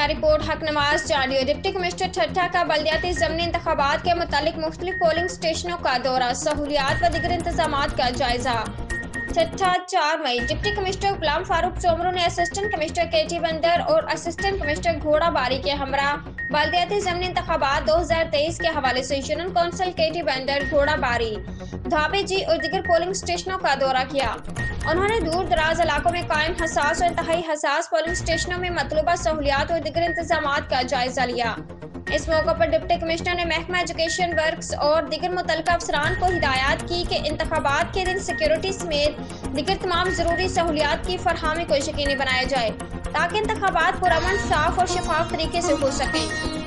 Report حق نواز چالیو۔ Deputy commissioner Thatta کا بلدیاتی ضمنی انتخابات کے متعلق مختلف پولنگ اسٹیشنوں کا دورہ، سہولیات و دیگر انتظامات کا جائزہ۔ ٹھٹہ 4 مئی۔ ڈپٹی کمشنر غلام فاروق چومرو نے اسسٹنٹ کمشنر کے ٹی بندر اور اسسٹنٹ کمشنر گھوڑا باری کے ہمراہ بلدیاتی ضمنی انتخابات 2023 کے حوالے سے یونین کونسل کے ٹی بندر، گھوڑا باری، دھابے جی اور دیگر پولنگ اسٹیشنوں کا دورہ کیا۔ انہوں نے دور دراز علاقوں میں قائم حساس اور انتہائی حساس پولنگ اسٹیشنوں میں مطلوبہ سہولیات اور دیگر انتظامات کا جائزہ لیا۔ اس موقع پر ڈپٹی کمشنر نے محکمہ ایجوکیشن ورکس اور دیگر متعلقہ افسران کو ہدایت کی کہ انتخابات کے دن سیکیورٹی سمیت دیگر تمام ضروری سہولیات کی فراہمی کو یقینی بنایا جائے تاکہ انتخابات پرامن، صاف اور شفاف طریقے سے ہو سکیں۔